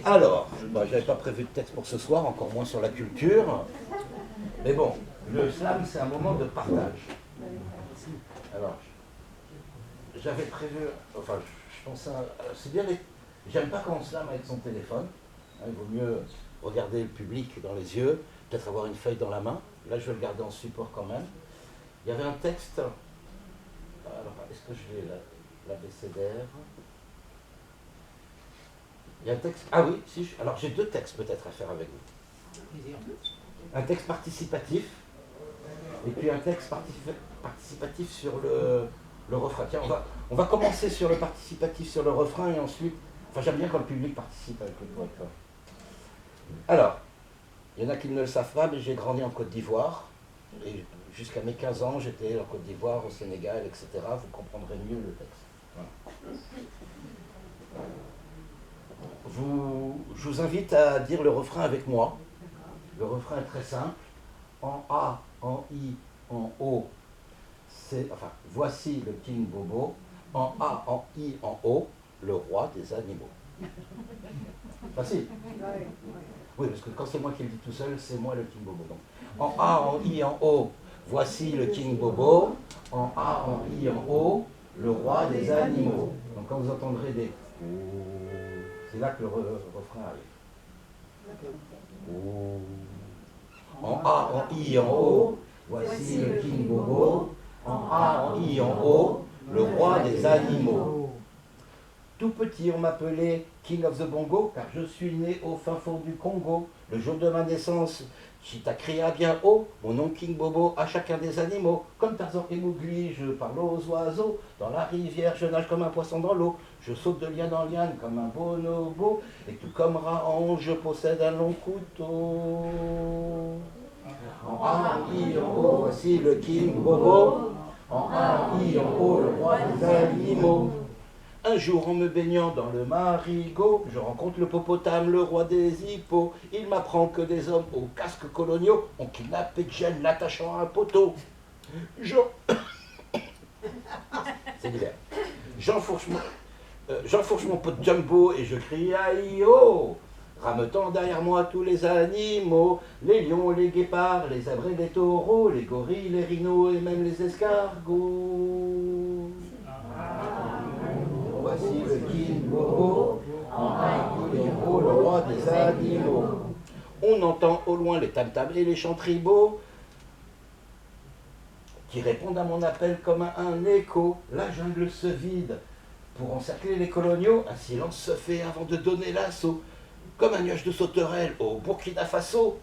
Alors, j'avais pas prévu de texte pour ce soir, encore moins sur la culture. Mais bon, le slam, c'est un moment de partage. Alors, j'avais prévu, enfin, je pense à... C'est bien, j'aime pas quand on slame avec son téléphone. Hein, il vaut mieux regarder le public dans les yeux, peut-être avoir une feuille dans la main. Là, je vais le garder en support quand même. Il y avait un texte... Alors, est-ce que je l'ai l'abécédaire? Il y a un texte... Ah oui, si, alors j'ai deux textes peut-être à faire avec vous. Un texte participatif, et puis un texte participatif sur le refrain. Tiens, on va commencer sur le participatif sur le refrain, et ensuite... Enfin, j'aime bien quand le public participe avec le poète. Alors, il y en a qui ne le savent pas, mais j'ai grandi en Côte d'Ivoire. Et jusqu'à mes 15 ans, j'étais en Côte d'Ivoire, au Sénégal, etc. Vous comprendrez mieux le texte. Voilà. Je vous invite à dire le refrain avec moi. Le refrain est très simple. En A, en I, en O, c'est, enfin, voici le King Bobo. En A, en I, en O, le roi des animaux. Facile. Oui, parce que quand c'est moi qui le dis tout seul, c'est moi le King Bobo. Donc, en A, en I, en O, voici le King Bobo. En A, en I, en O, le roi des animaux. Donc quand vous entendrez des... C'est là que le refrain arrive. En A, en I, en O, voici le King Bobo. En A, en I, en O, le roi des animaux. Tout petit, on m'appelait King of the Bongo, car je suis né au fin fond du Congo. Le jour de ma naissance, Chita cria bien haut, mon nom King Bobo à chacun des animaux. Comme Tarzan et Mowgli, je parle aux oiseaux. Dans la rivière, je nage comme un poisson dans l'eau. Je saute de liane en liane comme un bonobo. Et tout comme Raon, je possède un long couteau. En A, en I, en O, voici le King Bobo. En A, en I, en O, le roi des animaux. Un jour, en me baignant dans le marigot, je rencontre le Popotame, le roi des hippos. Il m'apprend que des hommes aux casques coloniaux ont kidnappé Jen, l'attachant à un poteau. C'est l'hiver. J'enfourche mon pote Jumbo et je crie aïe-oh, rameutant derrière moi tous les animaux, les lions, les guépards, les zèbres et les taureaux, les gorilles, les rhinos et même les escargots. Voici le King Bobo, en haut, le roi des animaux. On entend au loin les tam-tams et les chants tribaux qui répondent à mon appel comme un écho. La jungle se vide. Pour encercler les coloniaux, un silence se fait avant de donner l'assaut. Comme un nuage de sauterelles au Burkina Faso.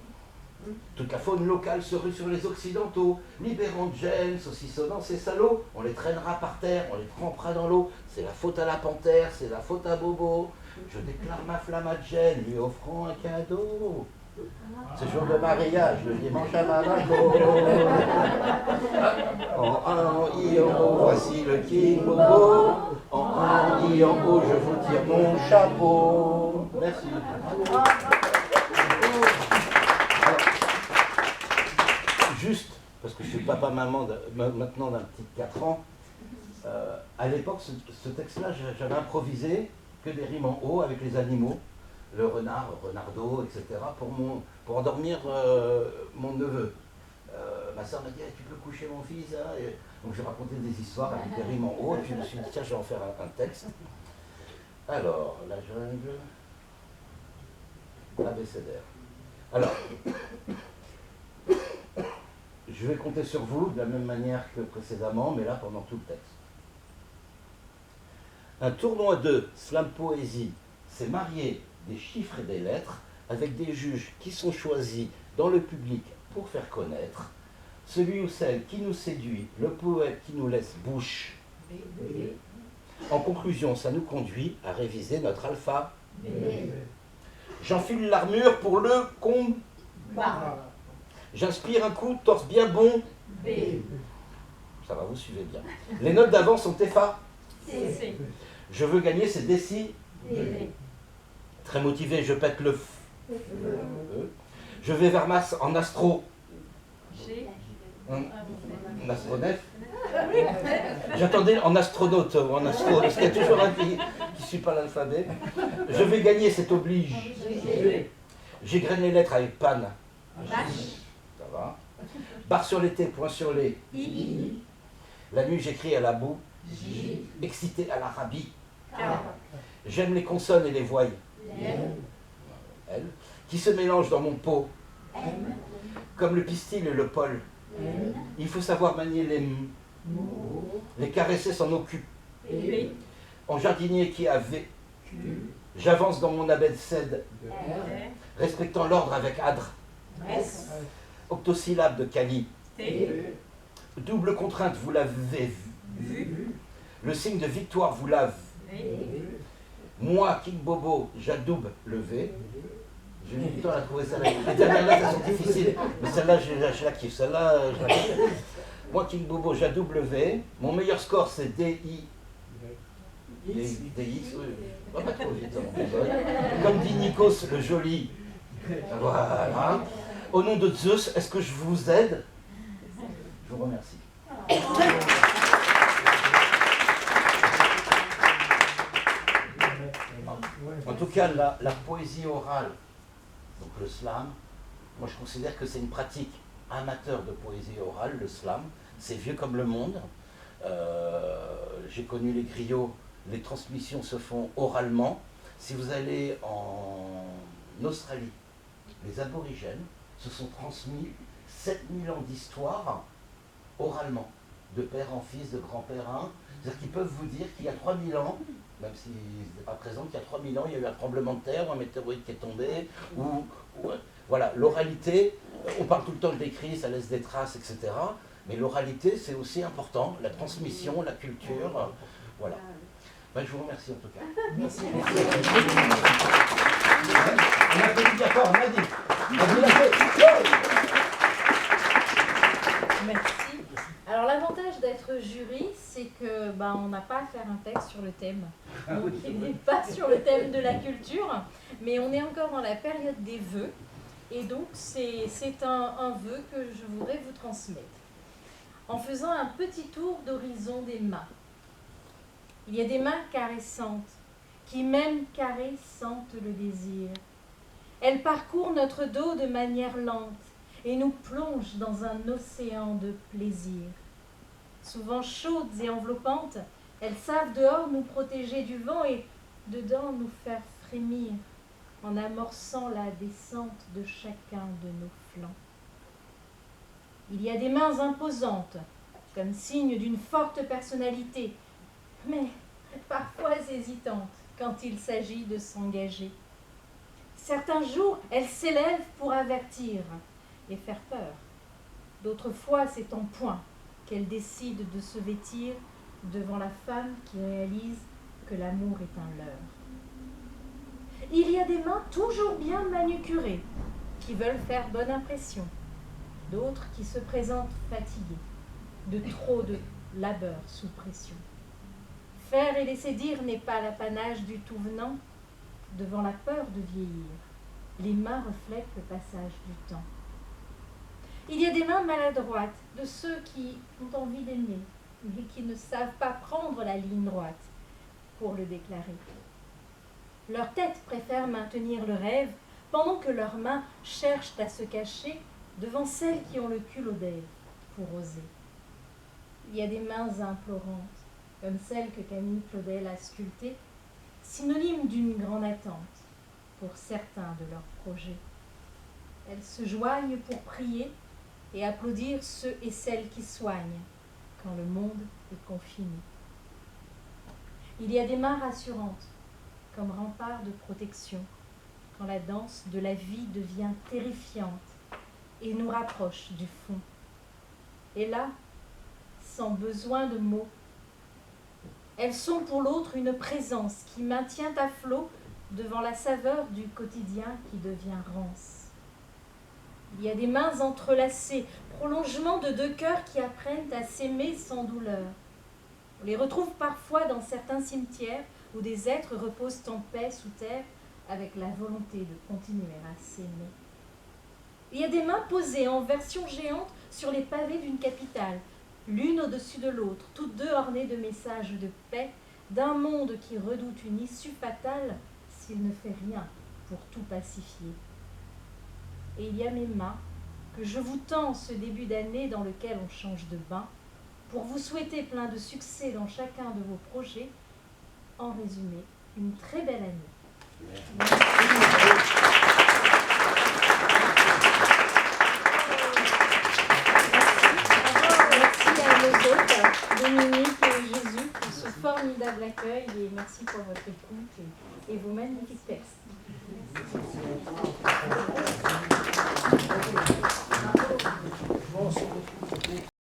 Toute la faune locale se rue sur les occidentaux, libérant Jen, saucissonnant ces salauds. On les traînera par terre, on les trempera dans l'eau. C'est la faute à la panthère, c'est la faute à Bobo. Je déclare ma flamme à Jen, lui offrant un cadeau. Ce jour de mariage, le dimanche à Bamako. En A, en I, en O, voici le King Bobo. En A, en I, en O, je vous tire mon chapeau. Merci. Juste, parce que je suis papa-maman maintenant d'un petit de 4 ans, à l'époque, ce texte-là, j'avais improvisé que des rimes en haut avec les animaux, le renard, renardeau, etc., pour endormir mon neveu. Ma soeur m'a dit tu peux coucher mon fils hein? Et donc j'ai raconté des histoires avec des rimes en haut, et puis je me suis dit tiens, je vais en faire un texte. Alors, la jungle, l'abécédaire. Alors, je vais compter sur vous de la même manière que précédemment, mais là pendant tout le texte. Un tournoi de slam poésie s'est marié des chiffres et des lettres avec des juges qui sont choisis dans le public pour faire connaître celui ou celle qui nous séduit, le poète qui nous laisse bouche. En conclusion, ça nous conduit à réviser notre alpha. J'enfile l'armure pour le combat. J'inspire un coup, torse bien bon. Ça va, vous suivez bien. Les notes d'avant sont FA. Je veux gagner, c'est décis. Très motivé, je pète le F. Je vais vers Mars en astro. En astronef. J'attendais en astronaute ou en astro, parce qu'il y a toujours un qui suis pas l'alphabet. Je vais gagner, c'est oblige. J'égrène les lettres avec panne. Ça va. Barre sur les T, point sur les I. La nuit, j'écris à la boue. Excité à l'Arabie. J'aime les consonnes et les voyelles. L. Qui se mélangent dans mon pot. Comme le pistil et le pol. Il faut savoir manier les mots. Les caresser s'en occupe. En jardinier qui a V. J'avance dans mon abècède, respectant l'ordre avec adre. Octosyllabe de Kali. Double contrainte, vous l'avez vu. Le signe de victoire, vous l'avez. Moi, King Bobo, j'adoube le V. J'ai mis du temps à trouver celle-là. Les dernières lettres, elles sont difficiles. Mais celle-là, je la kiffe. Celle-là, je la kiffe. Moi, King Bobo, j'adoube le V. Mon meilleur score, c'est DI. DX, oui. Pas trop vite, hein, comme dit Nikos le joli. Voilà. Au nom de Zeus, est-ce que je vous aide? Je vous remercie. En tout cas, la poésie orale, donc le slam, moi je considère que c'est une pratique amateur de poésie orale, le slam. C'est vieux comme le monde. J'ai connu les griots, les transmissions se font oralement. Si vous allez en Australie, les aborigènes se sont transmis 7000 ans d'histoire oralement, de père en fils, de grand-père à un. C'est-à-dire qu'ils peuvent vous dire qu'il y a 3000 ans, même s'ils n'étaient pas présents, qu'il y a 3000 ans, il y a eu un tremblement de terre, ou un météorite qui est tombé, voilà, l'oralité, on parle tout le temps de l'écrit, ça laisse des traces, etc. Mais l'oralité, c'est aussi important, la transmission, la culture, voilà. Ben, je vous remercie en tout cas. Merci. On a fait bien fort, on a dit. Merci. Alors l'avantage d'être jury, c'est que on n'a pas à faire un texte sur le thème. Donc il n'est pas sur le thème de la culture, mais on est encore dans la période des vœux. Et donc c'est un vœu que je voudrais vous transmettre. En faisant un petit tour d'horizon des mains. Il y a des mains caressantes, qui même carrées sentent le désir. Elles parcourent notre dos de manière lente et nous plongent dans un océan de plaisir. Souvent chaudes et enveloppantes, elles savent dehors nous protéger du vent et dedans nous faire frémir en amorçant la descente de chacun de nos flancs. Il y a des mains imposantes, comme signe d'une forte personnalité, mais parfois hésitantes quand il s'agit de s'engager. Certains jours, elles s'élèvent pour avertir et faire peur. D'autres fois, c'est en point qu'elles décident de se vêtir devant la femme qui réalise que l'amour est un leurre. Il y a des mains toujours bien manucurées, qui veulent faire bonne impression. D'autres qui se présentent fatiguées, de trop de labeur sous pression. Faire et laisser dire n'est pas l'apanage du tout venant. Devant la peur de vieillir, les mains reflètent le passage du temps. Il y a des mains maladroites, de ceux qui ont envie d'aimer, mais qui ne savent pas prendre la ligne droite pour le déclarer. Leur tête préfère maintenir le rêve, pendant que leurs mains cherchent à se cacher devant celles qui ont le cul aux lèvres pour oser. Il y a des mains implorantes, comme celle que Camille Claudel a sculptée, synonyme d'une grande attente pour certains de leurs projets. Elles se joignent pour prier et applaudir ceux et celles qui soignent quand le monde est confiné. Il y a des mains rassurantes, comme rempart de protection, quand la danse de la vie devient terrifiante et nous rapproche du fond. Et là, sans besoin de mots, elles sont pour l'autre une présence qui maintient à flot devant la saveur du quotidien qui devient rance. Il y a des mains entrelacées, prolongement de deux cœurs qui apprennent à s'aimer sans douleur. On les retrouve parfois dans certains cimetières où des êtres reposent en paix sous terre avec la volonté de continuer à s'aimer. Il y a des mains posées en version géante sur les pavés d'une capitale, l'une au-dessus de l'autre, toutes deux ornées de messages de paix d'un monde qui redoute une issue fatale s'il ne fait rien pour tout pacifier. Et il y a mes mains que je vous tends ce début d'année dans lequel on change de bain, pour vous souhaiter plein de succès dans chacun de vos projets. En résumé, une très belle année. Merci à nos hôtes, Dominique et Jésus, pour ce formidable accueil, et merci pour votre écoute et vos magnifiques textes.